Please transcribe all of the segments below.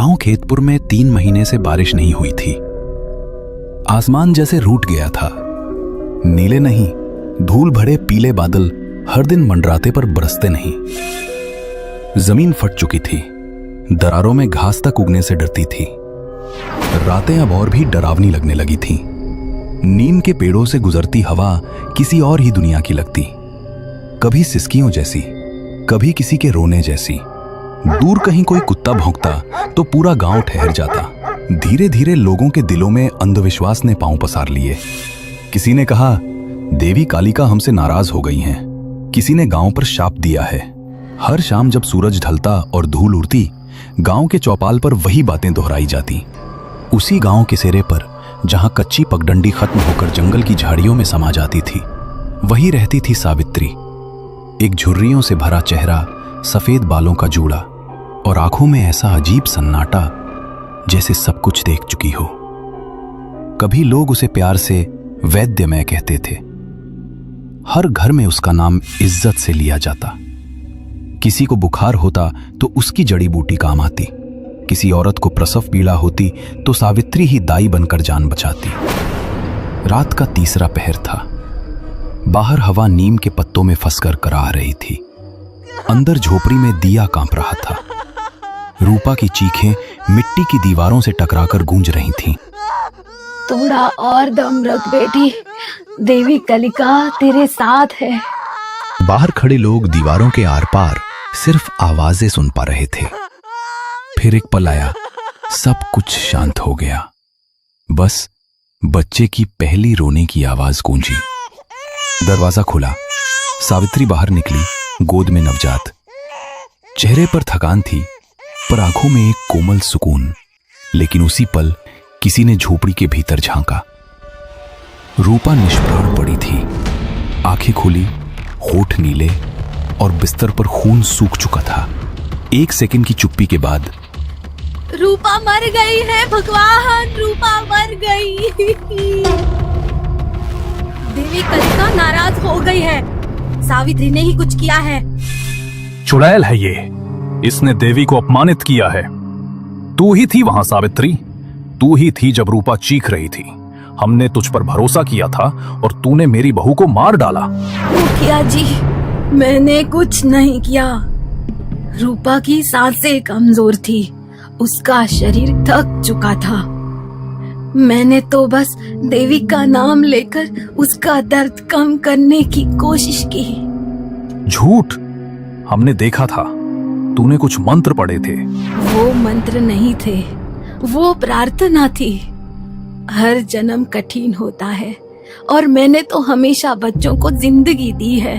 गांव खेतपुर में 3 महीने से बारिश नहीं हुई थी। आसमान जैसे रूठ गया था। नीले नहीं, धूल भरे पीले बादल हर दिन मंडराते पर बरसते नहीं। जमीन फट चुकी थी, दरारों में घास तक उगने से डरती थी। रातें अब और भी डरावनी लगने लगी थीं। नीम के पेड़ों से गुजरती हवा किसी और ही दुनिया की लगती, कभी सिसकियों जैसी, कभी किसी के रोने जैसी। दूर कहीं कोई कुत्ता भौंकता तो पूरा गांव ठहर जाता। धीरे धीरे लोगों के दिलों में अंधविश्वास ने पांव पसार लिए। किसी ने कहा देवी कालिका हमसे नाराज हो गई हैं। किसी ने गांव पर शाप दिया है। हर शाम जब सूरज ढलता और धूल उड़ती, गांव के चौपाल पर वही बातें दोहराई जाती। उसी गांव के सिरे पर जहां कच्ची पगडंडी खत्म होकर जंगल की झाड़ियों में समा जाती थी, वही रहती थी सावित्री। एक झुर्रियों से भरा चेहरा, सफेद बालों का जूड़ा और आंखों में ऐसा अजीब सन्नाटा जैसे सब कुछ देख चुकी हो। कभी लोग उसे प्यार से वैद्यमय कहते थे। हर घर में उसका नाम इज्जत से लिया जाता। किसी को बुखार होता तो उसकी जड़ी बूटी काम आती। किसी औरत को प्रसव पीड़ा होती तो सावित्री ही दाई बनकर जान बचाती। रात का तीसरा पहर था। बाहर हवा नीम के पत्तों में फंसकर कराह रही थी। अंदर झोपड़ी में दिया कांप रहा था। रूपा की चीखें मिट्टी की दीवारों से टकराकर गूंज रही थीं। थोड़ा और दम रख बेटी, देवी कालिका तेरे साथ है। बाहर खड़े लोग दीवारों के आर पार सिर्फ आवाजें सुन पा रहे थे। फिर एक पल आया, सब कुछ शांत हो गया। बस बच्चे की पहली रोने की आवाज गूंजी। दरवाजा खुला, सावित्री बाहर निकली, गोद में नवजात। चेहरे पर थकान थी, पर आंखों में एक कोमल सुकून। लेकिन उसी पल किसी ने झोपड़ी के भीतर झांका। रूपा निष्प्राण पड़ी थी, आंखें खुली, होठ नीले और बिस्तर पर खून सूख चुका था। 1 सेकंड की चुप्पी के बाद, रूपा मर गई है भगवान, रूपा मर गई। देवी कालिका नाराज हो गई है, सावित्री ने ही कुछ किया है। चुड़ैल है ये, इसने देवी को अपमानित किया है। तू ही थी वहां सावित्री, तू ही थी जब रूपा चीख रही थी। हमने तुझ पर भरोसा किया था और तूने मेरी बहू को मार डाला। मुखिया जी, मैंने कुछ नहीं किया। रूपा की सांसें कमजोर थी, उसका शरीर थक चुका था। मैंने तो बस देवी का नाम लेकर उसका दर्द कम करने की कोशिश की। झूठ, हमने देखा था, तूने कुछ मंत्र पढ़े थे। वो मंत्र नहीं थे, वो प्रार्थना थी। हर जन्म कठिन होता है और मैंने तो हमेशा बच्चों को जिंदगी दी है।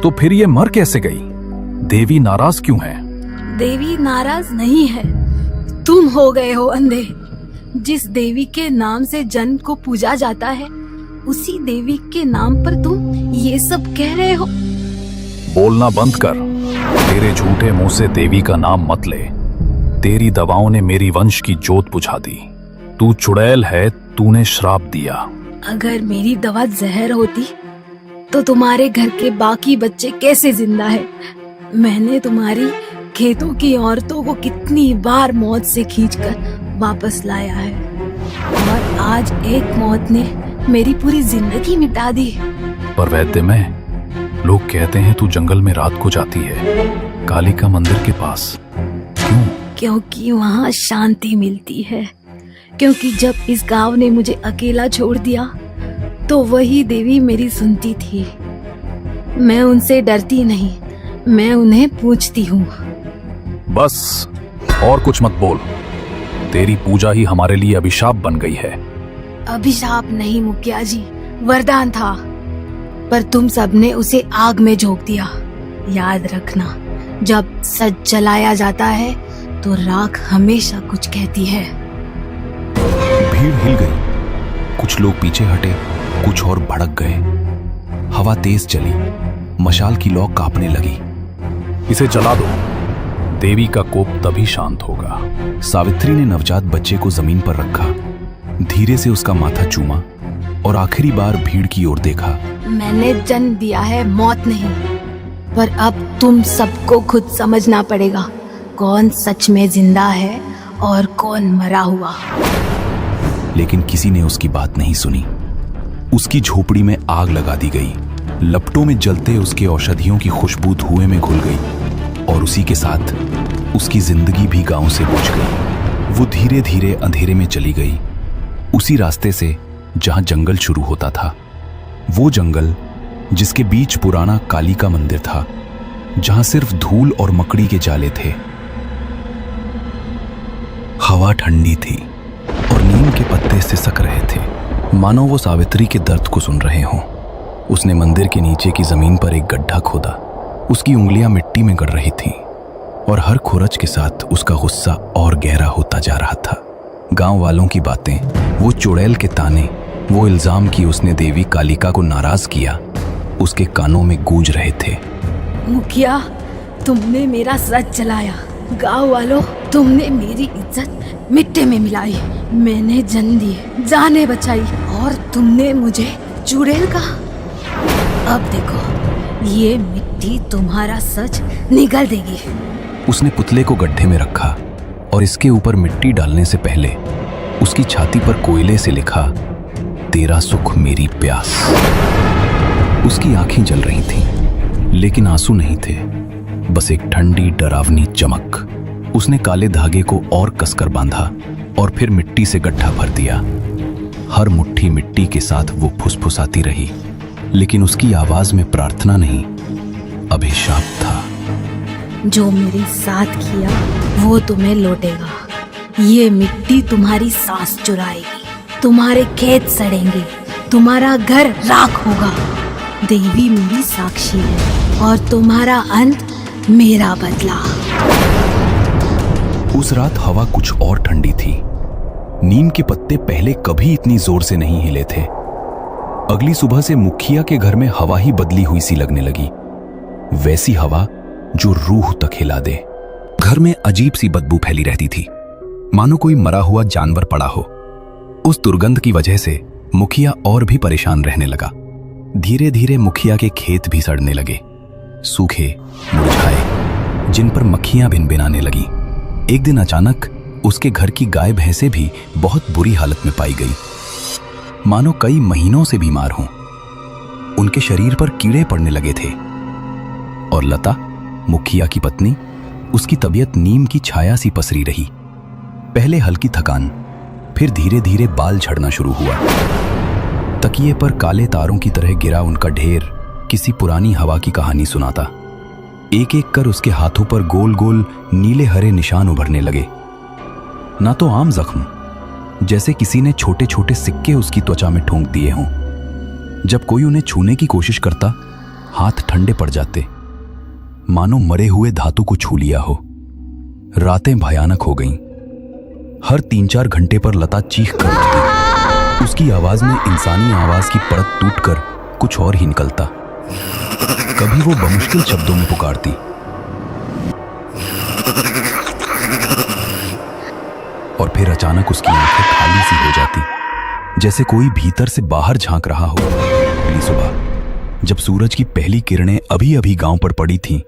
तो फिर ये मर कैसे गई? देवी नाराज क्यों है? देवी नाराज नहीं है, तुम हो गए हो अंधे। जिस देवी के नाम से जन्म को पूजा जाता है, उसी देवी के नाम पर तुम ये सब कह रहे हो। बोलना बंद कर, तेरे झूठे मुंह से देवी का नाम मत ले। तेरी दवाओं ने मेरी वंश की जोत बुझा दी। तू चुड़ैल है, तूने श्राप दिया। अगर मेरी दवा जहर होती तो तुम्हारे घर के बाकी बच्चे कैसे जिंदा है? मैंने तुम्हारी खेतों की औरतों को कितनी बार मौत से खींचकर वापस लाया है, और आज एक मौत ने मेरी पूरी जिंदगी मिटा दी। पर वैद्य में लोग कहते हैं तू जंगल में रात को जाती है, कालिका मंदिर के पास। क्यों? क्योंकि वहाँ शांति मिलती है। क्योंकि जब इस गांव ने मुझे अकेला छोड़ दिया तो वही देवी मेरी सुनती थी। मैं उनसे डरती नहीं, मैं उन्हें पूछती हूँ। बस, और कुछ मत बोल। तेरी पूजा ही हमारे लिए अभिशाप बन गई है। अभिशाप नहीं मुखिया जी, वरदान था, पर तुम सबने उसे आग में झोंक दिया। याद रखना, जब सच जलाया जाता है तो राख हमेशा कुछ कहती है। भीड़ हिल गई। कुछ लोग पीछे हटे, कुछ और भड़क गए। हवा तेज चली, मशाल की लौ कांपने लगी। इसे जला दो, देवी का कोप तभी शांत होगा। सावित्री ने नवजात बच्चे को जमीन पर रखा, धीरे से उसका माथा चूमा और आखिरी बार भीड़ की ओर देखा। मैंने जन्म दिया है, मौत नहीं। पर अब तुम सबको खुद समझना पड़ेगा, कौन सच में जिंदा है और कौन मरा हुआ। लेकिन किसी ने उसकी बात नहीं सुनी। उसकी झोपड़ी में आग लगा दी गई। लपटों में जलते उसके औषधियों की खुशबू धुएं में घुल गई और उसी के साथ उसकी जिंदगी भी गांव से बुझ गई। वो धीरे धीरे अंधेरे में चली गई, उसी रास्ते से जहां जंगल शुरू होता था। वो जंगल जिसके बीच पुराना काली का मंदिर था, जहां सिर्फ धूल और मकड़ी के जाले थे। हवा ठंडी थी और नीम के पत्ते सिसक रहे थे, मानो वो सावित्री के दर्द को सुन रहे हों। उसने मंदिर के नीचे की जमीन पर एक गड्ढा खोदा। उसकी उंगलियां मिट्टी में गड़ रही थीं और हर खुरच के साथ उसका गुस्सा और गहरा होता जा रहा था। गांव वालों की बातें, वो चुड़ैल के ताने, वो इल्जाम कि उसने देवी कालिका को नाराज किया, उसके कानों में गूंज रहे थे। मुखिया, तुमने मेरा सच जलाया। गांव वालों, तुमने मेरी इज्जत मिट्टी में मिलाई। मैंने जन दी, जाने बचाई और तुमने मुझे चुड़ैल कहा। अब देखो, ये मिट्टी तुम्हारा सच निगल देगी। उसने पुतले को गड्ढे में रखा और इसके ऊपर मिट्टी डालने से पहले उसकी छाती पर कोयले से लिखा, तेरा सुख मेरी प्यास। उसकी आंखें जल रही थीं, लेकिन आंसू नहीं थे, बस एक ठंडी डरावनी चमक। उसने काले धागे को और कसकर बांधा और फिर मिट्टी से गड्ढा भर दिया। हर मुट्ठी मिट्टी के साथ वो फुसफुसाती रही, लेकिन उसकी आवाज में प्रार्थना नहीं, अभिशाप था। जो मेरे साथ किया वो तुम्हें लौटेगा। ये मिट्टी तुम्हारी सांस चुराएगी, तुम्हारे खेत सड़ेंगे, तुम्हारा घर राख होगा। देवी मेरी साक्षी है और तुम्हारा अंत मेरा बदला। उस रात हवा कुछ और ठंडी थी। नीम के पत्ते पहले कभी इतनी जोर से नहीं हिले थे। अगली सुबह से मुखिया के घर में हवा ही बदली हुई सी लगने लगी, वैसी हवा जो रूह तक हिला दे। घर में अजीब सी बदबू फैली रहती थी, मानो कोई मरा हुआ जानवर पड़ा हो। उस दुर्गंध की वजह से मुखिया और भी परेशान रहने लगा। धीरे धीरे मुखिया के खेत भी सड़ने लगे, सूखे, मुरझाए, जिन पर मक्खियां भिनभिनाने लगी। एक दिन अचानक उसके घर की गाय भैंसें भी बहुत बुरी हालत में पाई गई, मानो कई महीनों से बीमार हों। उनके शरीर पर कीड़े पड़ने लगे थे। और लता, मुखिया की पत्नी, उसकी तबीयत नीम की छाया सी पसरी रही। पहले हल्की थकान, फिर धीरे धीरे बाल झड़ना शुरू हुआ। तकिए पर काले तारों की तरह गिरा उनका ढेर किसी पुरानी हवा की कहानी सुनाता। एक एक कर उसके हाथों पर गोल गोल नीले हरे निशान उभरने लगे। ना तो आम जख्म, जैसे किसी ने छोटे छोटे सिक्के उसकी त्वचा में ठोंक दिए हों। जब कोई उन्हें छूने की कोशिश करता, हाथ ठंडे पड़ जाते, मानो मरे हुए धातु को छू लिया हो। रातें भयानक हो गईं। हर 3-4 घंटे पर लता चीख कर उठती। उसकी आवाज में इंसानी आवाज की परत टूटकर कुछ और ही निकलता। कभी वो बमुश्किल शब्दों में पुकारती, और फिर अचानक उसकी आंखें खाली सी हो जाती, जैसे कोई भीतर से बाहर झांक रहा हो। अगली सुबह जब सूरज की पहली किरणें अभी अभी गांव पर पड़ी थीं,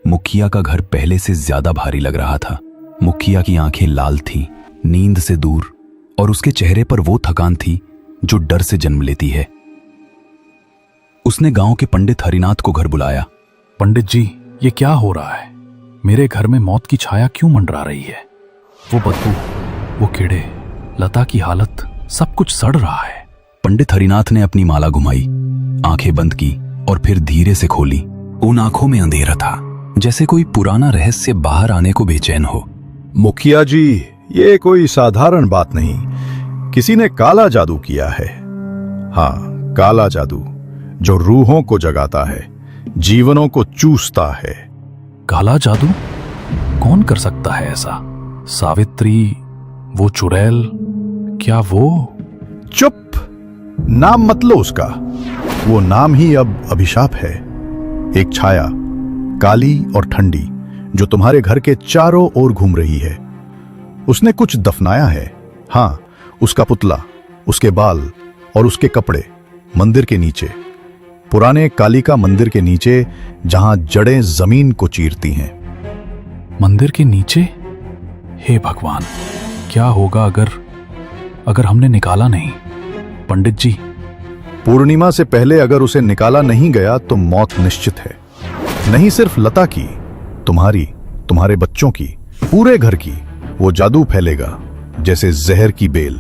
मुखिया का घर पहले से ज्यादा भारी लग रहा था। मुखिया की आंखें लाल थीं, नींद से दूर, और उसके चेहरे पर वो थकान थी जो डर से जन्म लेती है। उसने गांव के पंडित हरिनाथ को घर बुलाया। पंडित जी, ये क्या हो रहा है? मेरे घर में मौत की छाया क्यों मंडरा रही है? वो बदबू, वो कीड़े, लता की हालत, सब कुछ सड़ रहा है। पंडित हरिनाथ ने अपनी माला घुमाई, आंखें बंद की और फिर धीरे से खोली। उन आंखों में अंधेरा था, जैसे कोई पुराना रहस्य बाहर आने को बेचैन हो। मुखिया जी, ये कोई साधारण बात नहीं, किसी ने काला जादू किया है। हाँ, काला जादू जो रूहों को जगाता है, जीवनों को चूसता है। काला जादू? कौन कर सकता है ऐसा? सावित्री, वो चुड़ैल, क्या वो? चुप, नाम मत लो उसका। वो नाम ही अब अभिशाप है। एक छाया, काली और ठंडी, जो तुम्हारे घर के चारों ओर घूम रही है। उसने कुछ दफनाया है। हाँ, उसका पुतला, उसके बाल और उसके कपड़े मंदिर के नीचे, पुराने कालिका मंदिर के नीचे, जहां जड़ें जमीन को चीरती हैं। मंदिर के नीचे? हे भगवान, क्या होगा अगर हमने निकाला नहीं? पंडित जी, पूर्णिमा से पहले अगर उसे निकाला नहीं गया तो मौत निश्चित है। नहीं सिर्फ लता की, तुम्हारी, तुम्हारे बच्चों की, पूरे घर की। वो जादू फैलेगा जैसे जहर की बेल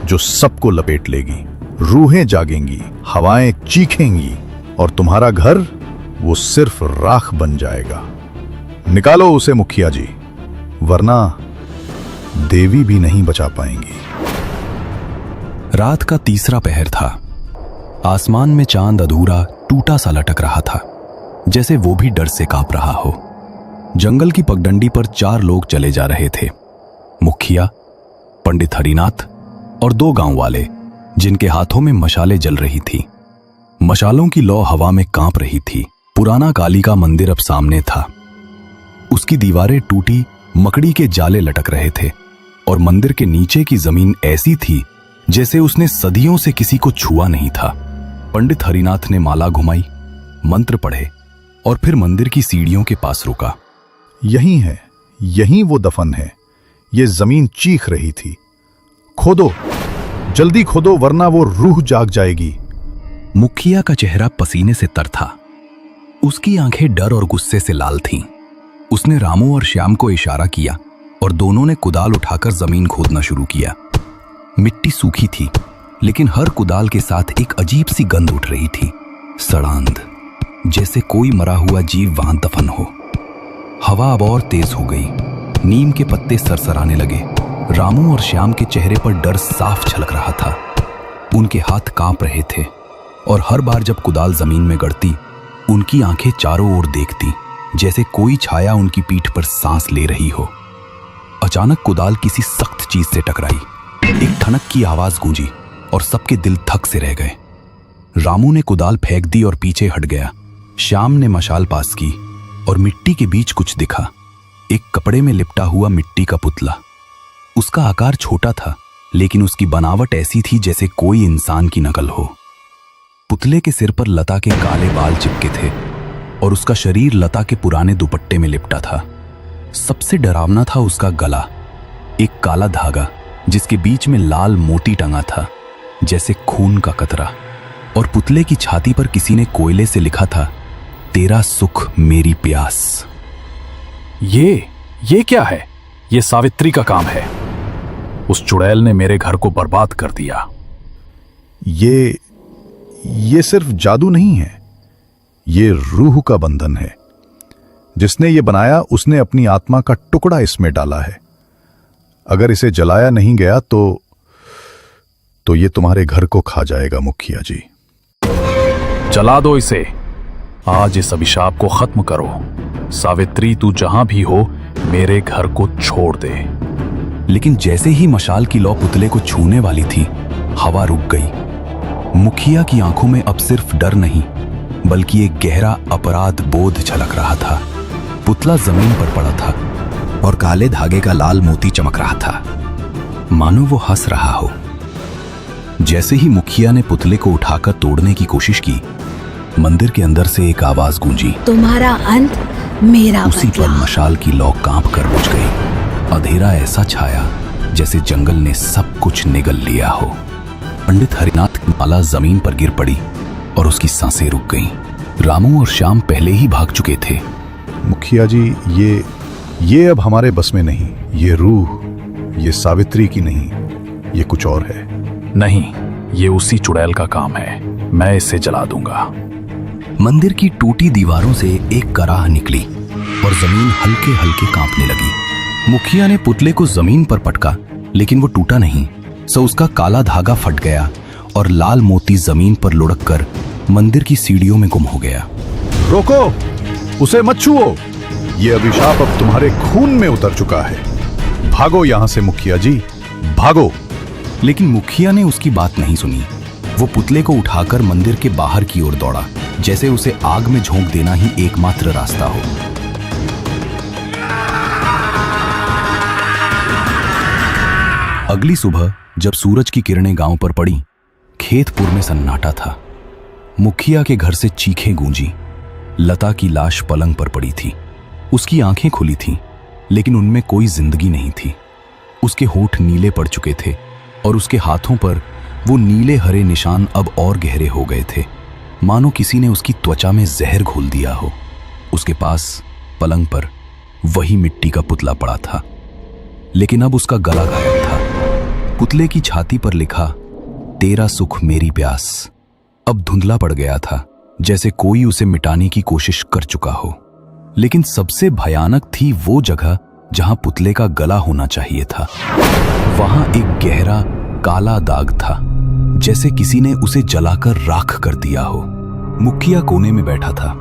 जो सबको लपेट लेगी। रूहें जागेंगी, हवाएं चीखेंगी और तुम्हारा घर वो सिर्फ राख बन जाएगा। निकालो उसे मुखिया जी, वरना देवी भी नहीं बचा पाएंगी। रात का तीसरा पहर था। आसमान में चांद अधूरा टूटा सा लटक रहा था, जैसे वो भी डर से कांप रहा हो। जंगल की पगडंडी पर 4 लोग चले जा रहे थे, मुखिया, पंडित हरिनाथ और 2 गांव वाले, जिनके हाथों में मशालें जल रही थी। मशालों की लौ हवा में कांप रही थी। पुराना काली का मंदिर अब सामने था। उसकी दीवारें टूटी मकड़ी के जाले लटक रहे थे और मंदिर के नीचे की जमीन ऐसी थी जैसे उसने सदियों से किसी को छुआ नहीं था। पंडित हरिनाथ ने माला घुमाई, मंत्र पढ़े और फिर मंदिर की सीढ़ियों के पास रुका। यही है, यही वो दफन है। ये जमीन चीख रही थी, खोदो, जल्दी खोदो वरना वो रूह जाग जाएगी। मुखिया का चेहरा पसीने से तर था। उसकी आंखें डर और गुस्से से लाल थीं। उसने रामू और श्याम को इशारा किया और दोनों ने कुदाल उठाकर जमीन खोदना शुरू किया। मिट्टी सूखी थी, लेकिन हर कुदाल के साथ एक अजीब सी गंध उठ रही थी, सड़ांध, जैसे कोई मरा हुआ जीव वहां दफन हो। हवा अब और तेज हो गई, नीम के पत्ते सरसराने लगे। रामू और श्याम के चेहरे पर डर साफ झलक रहा था। उनके हाथ कांप रहे थे और हर बार जब कुदाल जमीन में गड़ती, उनकी आंखें चारों ओर देखती, जैसे कोई छाया उनकी पीठ पर सांस ले रही हो। अचानक कुदाल किसी सख्त चीज से टकराई। एक ठनक की आवाज गूंजी और सबके दिल थक से रह गए। रामू ने कुदाल फेंक दी और पीछे हट गया। श्याम ने मशाल पास की और मिट्टी के बीच कुछ दिखा, एक कपड़े में लिपटा हुआ मिट्टी का पुतला। उसका आकार छोटा था, लेकिन उसकी बनावट ऐसी थी जैसे कोई इंसान की नकल हो। पुतले के सिर पर लता के काले बाल चिपके थे और उसका शरीर लता के पुराने दुपट्टे में लिपटा था। सबसे डरावना था उसका गला, एक काला धागा जिसके बीच में लाल मोती टंगा था, जैसे खून का कतरा। और पुतले की छाती पर किसी ने कोयले से लिखा था, तेरा सुख मेरी प्यास। ये क्या है? ये सावित्री का काम है। उस चुड़ैल ने मेरे घर को बर्बाद कर दिया। ये सिर्फ जादू नहीं है, ये रूह का बंधन है। जिसने ये बनाया उसने अपनी आत्मा का टुकड़ा इसमें डाला है। अगर इसे जलाया नहीं गया तो ये तुम्हारे घर को खा जाएगा मुखिया जी। जला दो इसे। आज इस अभिशाप को खत्म करो। सावित्री, तू जहां भी हो, मेरे घर को छोड़ दे। लेकिन जैसे ही मशाल की लौ पुतले को छूने वाली थी, हवा रुक गई। मुखिया की आंखों में अब सिर्फ डर नहीं, बल्कि एक गहरा अपराध बोध झलक रहा था। पुतला जमीन पर पड़ा था और काले धागे का लाल मोती चमक रहा था, मानो वो हंस रहा हो। जैसे ही मुखिया ने पुतले को उठाकर तोड़ने की कोशिश की, मंदिर के अंदर से एक आवाज गूंजी, तुम्हारा अंत मेरा उसी बदला। पल मशाल की लौ कांप कर बुझ गई। अधेरा ऐसा छाया जैसे जंगल ने सब कुछ निगल लिया हो। पंडित हरिनाथ की माला जमीन पर गिर पड़ी और उसकी सांसें रुक गईं। रामू और श्याम पहले ही भाग चुके थे। मुखिया जी, ये अब हमारे बस में नहीं। ये रूह, ये सावित्री की नहीं, ये कुछ और है। नहीं, ये उसी चुड़ैल का काम है। मैं इसे जला दूंगा। मंदिर की टूटी दीवारों से एक कराह निकली और जमीन हल्के हल्के कांपने लगी। मुखिया ने पुतले को जमीन पर पटका, लेकिन वो टूटा नहीं। सो उसका काला धागा फट गया और लाल मोती जमीन पर लुढ़क कर मंदिर की सीढ़ियों में गुम हो गया। रोको, उसे मत छुओ। ये अभिशाप अब तुम्हारे खून में उतर चुका है। भागो यहां से मुखिया जी, भागो। लेकिन मुखिया ने उसकी बात नहीं सुनी। वो पुतले को उठाकर मंदिर के बाहर की ओर दौड़ा, जैसे उसे आग में झोंक देना ही एकमात्र रास्ता हो। अगली सुबह जब सूरज की किरणें गांव पर पड़ी, खेतपुर में सन्नाटा था। मुखिया के घर से चीखें गूंजी। लता की लाश पलंग पर पड़ी थी। उसकी आंखें खुली थीं, लेकिन उनमें कोई जिंदगी नहीं थी। उसके होठ नीले पड़ चुके थे और उसके हाथों पर वो नीले हरे निशान अब और गहरे हो गए थे, मानो किसी ने उसकी त्वचा में जहर घोल दिया हो। उसके पास पलंग पर वही मिट्टी का पुतला पड़ा था, लेकिन अब उसका गला गायब था। पुतले की छाती पर लिखा, तेरा सुख मेरी प्यास, अब धुंधला पड़ गया था, जैसे कोई उसे मिटाने की कोशिश कर चुका हो। लेकिन सबसे भयानक थी वो जगह जहां पुतले का गला होना चाहिए था। वहां एक गहरा काला दाग था, जैसे किसी ने उसे जलाकर राख कर दिया हो। मुखिया कोने में बैठा था,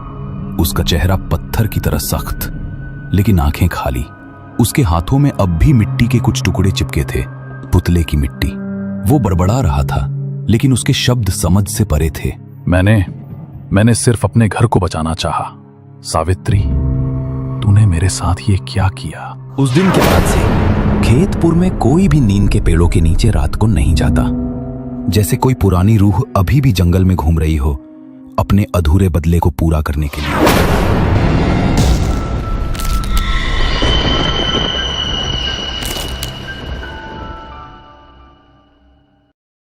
उसका चेहरा पत्थर की तरह सख्त, लेकिन आंखें खाली। उसके हाथों में अब भी मिट्टी के कुछ टुकड़े चिपके थे, पुतले की मिट्टी। वो बड़बड़ा रहा था, लेकिन उसके शब्द समझ से परे थे। मैंने सिर्फ अपने घर को बचाना चाहा। सावित्री, तूने मेरे साथ ये क्या किया? उस दिन के बाद से खेतपुर में कोई भी नीम के पेड़ों के नीचे रात को नहीं जाता, जैसे कोई पुरानी रूह अभी भी जंगल में घूम रही हो, अपने अधूरे बदले को पूरा करने के लिए।